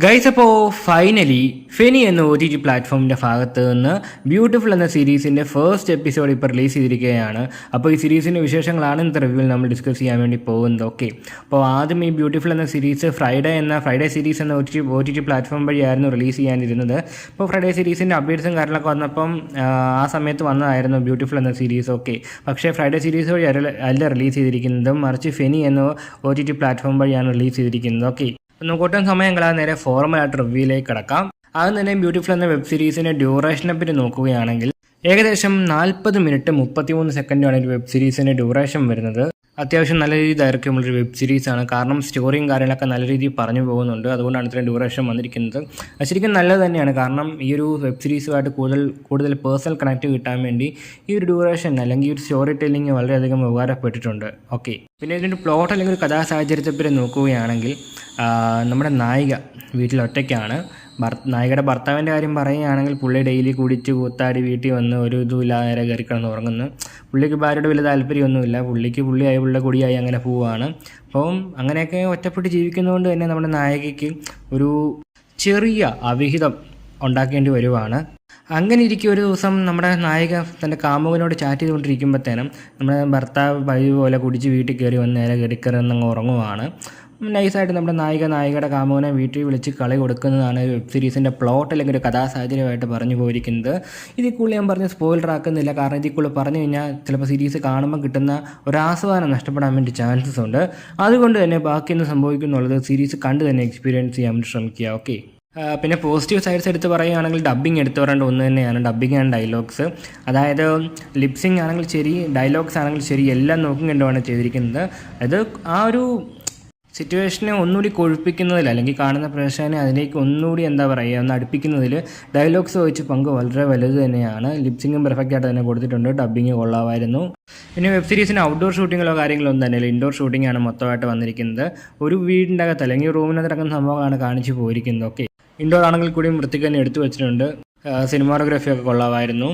Guys, അപ്പോൾ finally Feni എന്ന OTT പ്ലാറ്റ്ഫോമിൻ്റെ ഭാഗത്ത് നിന്ന് ബ്യൂട്ടിഫുൾ എന്ന സീരീസിൻ്റെ ഫസ്റ്റ് എപ്പിസോഡ് ഇപ്പോൾ റിലീസ് ചെയ്തിരിക്കുകയാണ്. അപ്പോൾ ഈ സീരീസിൻ്റെ വിശേഷങ്ങളാണ് ഇന്നത്തെ റിവ്യൂവിൽ നമ്മൾ ഡിസ്കസ് ചെയ്യാൻ വേണ്ടി പോകുന്നത്. ഓക്കെ, അപ്പോൾ ആദ്യം ഈ ബ്യൂട്ടിഫുൾ എന്ന സീരീസ് ഫ്രൈഡേ സീരീസ് എന്ന OTT പ്ലാറ്റ്ഫോം വഴിയായിരുന്നു റിലീസ് ചെയ്യാനിരുന്നത്. അപ്പോൾ ഫ്രൈഡേ സീരീസിൻ്റെ അപ്ഡേറ്റ്സും കാര്യങ്ങളൊക്കെ വന്നപ്പം ആ സമയത്ത് വന്നതായിരുന്നു ബ്യൂട്ടിഫുൾ എന്ന സീരീസ്. ഓക്കെ, പക്ഷേ ഫ്രൈഡേ സീരീസ് വഴി അല്ല റിലീസ് ചെയ്തിരിക്കുന്നതും, മറിച്ച് ഫെനി എന്ന OTT പ്ലാറ്റ്ഫോം വഴിയാണ് റിലീസ് ചെയ്തിരിക്കുന്നത്. ഓക്കെ, ഒട്ടും സമയം കളയാതെ നേരെ ഫോർമലായിട്ട് റിവ്യൂയിലേക്ക് കിടക്കാം. ആദ്യം തന്നെ ബ്യൂട്ടിഫുൾ എന്ന വെബ് സീരീസിൻ്റെ ഡ്യൂറേഷനെ പറ്റി നോക്കുകയാണെങ്കിൽ ഏകദേശം 40 മിനിറ്റ് 33 സെക്കൻഡാണ് ഒരു വെബ് സീരീസിൻ്റെ ഡ്യൂറേഷൻ വരുന്നത്. അത്യാവശ്യം നല്ല രീതിയിൽ ദൈർഘ്യമുള്ളൊരു വെബ് സീരീസാണ്. കാരണം സ്റ്റോറിയും കാര്യങ്ങളൊക്കെ നല്ല രീതിയിൽ പറഞ്ഞു പോകുന്നുണ്ട്. അതുകൊണ്ടാണ് ഇത്രയും ഡ്യൂറേഷൻ വന്നിരിക്കുന്നത്. അത് ശരിക്കും നല്ലത് തന്നെയാണ്. കാരണം ഈ ഒരു വെബ് സീരീസുമായിട്ട് കൂടുതൽ പേഴ്സണൽ കണക്റ്റ് കിട്ടാൻ വേണ്ടി ഈ ഒരു ഡ്യൂറേഷൻ അല്ലെങ്കിൽ ഈ ഒരു സ്റ്റോറി ടെല്ലിങ് വളരെയധികം ഉപകാരപ്പെട്ടിട്ടുണ്ട്. ഓക്കെ, പിന്നെ ഇതിൻ്റെ പ്ലോട്ട് അല്ലെങ്കിൽ ഒരു കഥാസാഹചര്യത്തെപ്പറ്റി നോക്കുകയാണെങ്കിൽ നമ്മുടെ നായിക വീട്ടിലൊറ്റയ്ക്കാണ്. നായികയുടെ ഭർത്താവിൻ്റെ കാര്യം പറയുകയാണെങ്കിൽ പുള്ളി ഡെയിലി കുടിച്ച് കൂത്താടി വീട്ടിൽ വന്ന് ഒരു ഇതുമില്ലാതെ നേരെ കയറി കിടന്ന് ഉറങ്ങുന്നു. പുള്ളിക്ക് ഭാര്യയുടെ വലിയ താല്പര്യമൊന്നുമില്ല. പുള്ളിയായി കുടിയായി അങ്ങനെ പോവുകയാണ്. അപ്പം അങ്ങനെയൊക്കെ ഒറ്റപ്പെട്ട് ജീവിക്കുന്നതുകൊണ്ട് തന്നെ നമ്മുടെ നായികയ്ക്ക് ഒരു ചെറിയ അവിഹിതം ഉണ്ടാക്കേണ്ടി വരുവാണ്. അങ്ങനെ ഇരിക്കും ഒരു ദിവസം നമ്മുടെ നായിക തൻ്റെ കാമുകനോട് ചാറ്റ് ചെയ്തുകൊണ്ടിരിക്കുമ്പോഴത്തേനും നമ്മുടെ ഭർത്താവ് പതിവ് പോലെ കുടിച്ച് വീട്ടിൽ കയറി വന്ന് നേരെ കയറിക്കയറുന്നങ്ങ് ഉറങ്ങുവാണ്. നൈസായിട്ട് നമ്മുടെ നായികയുടെ കാമുകനെ വീട്ടിൽ വിളിച്ച് കളി കൊടുക്കുന്നതാണ് വെബ് സീരീസിൻ്റെ പ്ലോട്ട് അല്ലെങ്കിൽ ഒരു കഥാസാഹചര്യമായിട്ട് പറഞ്ഞു പോയിരിക്കുന്നത്. ഇതിൽ കൂടുതൽ ഞാൻ പറഞ്ഞ് സ്പോയിലർ ആക്കുന്നില്ല. കാരണം ഇതിൽ കൂടുതൽ പറഞ്ഞു കഴിഞ്ഞാൽ ചിലപ്പോൾ സീരീസ് കാണുമ്പോൾ കിട്ടുന്ന ഒരു ആസ്വാദനം നഷ്ടപ്പെടാൻ വേണ്ടി ചാൻസസ് ഉണ്ട്. അതുകൊണ്ട് തന്നെ ബാക്കി എന്ത് സംഭവിക്കുന്നുള്ളത് സീരീസ് കണ്ട് തന്നെ എക്സ്പീരിയൻസ് ചെയ്യാൻ വേണ്ടി ശ്രമിക്കുക. ഓക്കെ, പിന്നെ പോസിറ്റീവ് സൈഡ്സ് എടുത്ത് പറയുകയാണെങ്കിൽ ഡബ്ബിങ് എടുത്തു പറയേണ്ട ഒന്ന് തന്നെയാണ് ഡബ്ബിങ് ആൻഡ് ഡയലോഗ്സ്. അതായത് ലിപ്സിങ് ആണെങ്കിൽ ശരി, ഡയലോഗ്സ് ആണെങ്കിൽ ശരി, എല്ലാം നോക്കും കണ്ടുമാണ് ചെയ്തിരിക്കുന്നത്. അത് ആ ഒരു സിറ്റുവേഷനെ ഒന്നുകൂടി കൊഴുപ്പിക്കുന്നതിൽ അല്ലെങ്കിൽ കാണുന്ന പ്രേക്ഷകനെ അതിലേക്ക് ഒന്നുകൂടി ഒന്ന് അടുപ്പിക്കുന്നതിൽ ഡയലോഗ്സ് വെച്ച് പങ്ക് വളരെ വലുത് തന്നെയാണ്. ലിപ്സിങ്ങും പെർഫെക്റ്റ് ആയിട്ട് തന്നെ കൊടുത്തിട്ടുണ്ട്. ഡബ്ബിങ് കൊള്ളാമായിരുന്നു. പിന്നെ വെബ് സീരീസിന് ഔട്ട്ഡോർ ഷൂട്ടിങ്ങോ കാര്യങ്ങളോ ഒന്നും തന്നെയല്ല, ഇൻഡോർ ഷൂട്ടിംഗ് ആണ് മൊത്തമായിട്ട് വന്നിരിക്കുന്നത്. ഒരു വീടിൻ്റെ അകത്ത് അല്ലെങ്കിൽ റൂമിനകത്ത് നടക്കുന്ന സംഭവങ്ങളാണ് കാണിച്ചു പോയിരിക്കുന്നത്. ഓക്കെ, ഇൻഡോർ ആണെങ്കിൽ കൂടിയും വൃത്തിക്ക് തന്നെ എടുത്തു വെച്ചിട്ടുണ്ട്. സിനിമാറ്റോഗ്രാഫി ഒക്കെ കൊള്ളാമായിരുന്നു.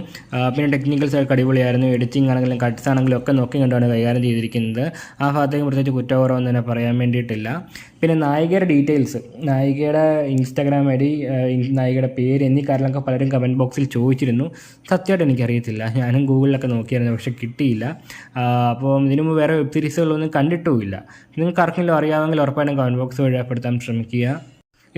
പിന്നെ ടെക്നിക്കൽ സൈഡ് അടിപൊളിയായിരുന്നു. എഡിറ്റിംഗ് ആണെങ്കിലും കട്ട്സ് ആണെങ്കിലും ഒക്കെ നോക്കി കണ്ടാണ് കൈകാര്യം ചെയ്തിരിക്കുന്നത്. ആ ഭാഗത്തേക്ക് പ്രത്യേകിച്ച് കുറ്റക്കുറവൊന്നും തന്നെ പറയാൻ വേണ്ടിയിട്ടില്ല. പിന്നെ നായികയുടെ ഡീറ്റെയിൽസ്, നായികയുടെ ഇൻസ്റ്റാഗ്രാം ഐ ഡി, നായികയുടെ പേര് എന്നീ കാര്യങ്ങളൊക്കെ പലരും കമൻറ്റ് ബോക്സിൽ ചോദിച്ചിരുന്നു. സത്യമായിട്ട് എനിക്കറിയത്തില്ല. ഞാനും ഗൂഗിളിലൊക്കെ നോക്കിയായിരുന്നു, പക്ഷേ കിട്ടിയില്ല. അപ്പോൾ ഇതിനു മുമ്പ് വേറെ വെബ് സീരീസുകളൊന്നും കണ്ടിട്ടുമില്ല. നിങ്ങൾക്ക് ആർക്കെങ്കിലും അറിയാമെങ്കിൽ ഉറപ്പായിട്ടും കമൻറ്റ് ബോക്സ് വഴിപ്പെടുത്താൻ ശ്രമിക്കുക.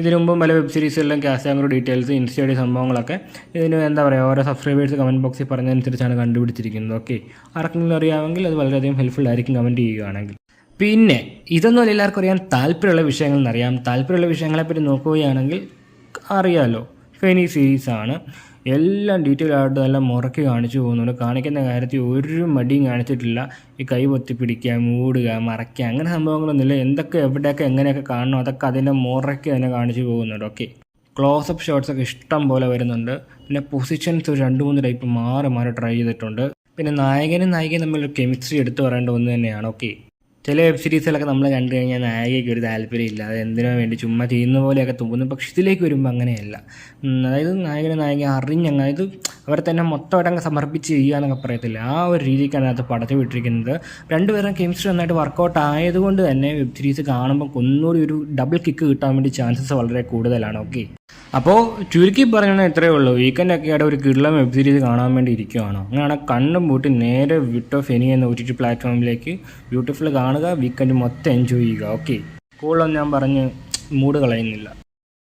ഇതിനു മുമ്പും പല വെബ് സീരീസുകളിലും കാസ്റ്റ് ആംഗർ ഡീറ്റെയിൽസ്, ഇൻസ്റ്റയുടെ സംഭവങ്ങളൊക്കെ ഇതിന് ഓരോ സബ്സ്ക്രൈബേഴ്സ് കമൻറ്റ് ബോക്സിൽ പറഞ്ഞതനുസരിച്ചാണ് കണ്ടുപിടിച്ചിരിക്കുന്നത്. ഓക്കെ, ആർക്കെങ്കിലും അറിയാമെങ്കിൽ അത് വളരെയധികം ഹെൽപ്ഫുൾ ആയിരിക്കും കമൻറ്റ് ചെയ്യുകയാണെങ്കിൽ. പിന്നെ ഇതൊന്നും എല്ലാവർക്കും അറിയാൻ താല്പര്യമുള്ള വിഷയങ്ങളെന്നറിയാം. താല്പര്യമുള്ള വിഷയങ്ങളെപ്പറ്റി നോക്കുകയാണെങ്കിൽ അറിയാമല്ലോ, ഫെനി സീരീസാണ്. എല്ലാം ഡീറ്റെയിൽ ആയിട്ട് നല്ല മുറക്കി കാണിച്ചു പോകുന്നുണ്ട്. കാണിക്കുന്ന കാര്യത്തിൽ ഒരു മടിയും കാണിച്ചിട്ടില്ല. ഈ കൈ പൊത്തി പിടിക്കുക, മൂടുക, മറയ്ക്കുക, അങ്ങനെ സംഭവങ്ങളൊന്നുമില്ല. എന്തൊക്കെ എവിടെയൊക്കെ എങ്ങനെയൊക്കെ കാണണോ അതൊക്കെ അതിൻ്റെ മുറയ്ക്ക് തന്നെ കാണിച്ചു പോകുന്നുണ്ട്. ഓക്കെ, ക്ലോസപ്പ് ഷോട്ട്സൊക്കെ ഇഷ്ടം പോലെ വരുന്നുണ്ട്. പിന്നെ പൊസിഷൻസ് ഒരു 2-3 ടൈപ്പ് മാറി ട്രൈ ചെയ്തിട്ടുണ്ട്. പിന്നെ നായകനും നായികയും തമ്മിലൊരു കെമിസ്ട്രി എടുത്തു പറയേണ്ട ഒന്ന് തന്നെയാണ്. ഓക്കെ, ചില വെബ് സീരീസിലൊക്കെ നമ്മൾ കണ്ടു കഴിഞ്ഞാൽ നായികയ്ക്ക് ഒരു താല്പര്യമില്ല, അത് എന്തിനു വേണ്ടി ചുമ്മാ ചെയ്യുന്ന പോലെയൊക്കെ തോന്നും. പക്ഷെ ഇതിലേക്ക് വരുമ്പോൾ അങ്ങനെയല്ല. അതായത് നായകനെ അതായത് അവരെ തന്നെ മൊത്തമായിട്ട് സമർപ്പിച്ച് ചെയ്യാനൊക്കെ പറയത്തില്ല. ആ ഒരു രീതിക്കാണ് അത് പടച്ചു വിട്ടിരിക്കുന്നത്. രണ്ടുപേരും കെമിസ്ട്രി നന്നായിട്ട് വർക്കൗട്ട് ആയതുകൊണ്ട് തന്നെ വെബ് സീരീസ് കാണുമ്പോൾ ഒന്നുകൂടി ഒരു ഡബിൾ കിക്ക് കിട്ടാൻ വേണ്ടി ചാൻസസ് വളരെ കൂടുതലാണ്. ഓക്കെ, അപ്പോൾ ചുരുക്കി പറയണത് ഇത്രയേ ഉള്ളൂ. വീക്കെൻഡൊക്കെ ആയിട്ട് ഒരു കിടിലം വെബ് സീരീസ് കാണാൻ വേണ്ടി ഇരിക്കുകയാണോ, അങ്ങനെയാണ് കണ്ണും പൂട്ടി നേരെ വിട്ടോ ഫെനി എന്ന OTT പ്ലാറ്റ്ഫോമിലേക്ക് ബ്യൂട്ടിഫുൾ കാണുക, വീക്കെൻഡ് മൊത്തം എൻജോയ് ചെയ്യുക. ഓക്കെ, കൂടുതലൊന്നും ഞാൻ പറഞ്ഞ് മൂഡ് കളയുന്നില്ല.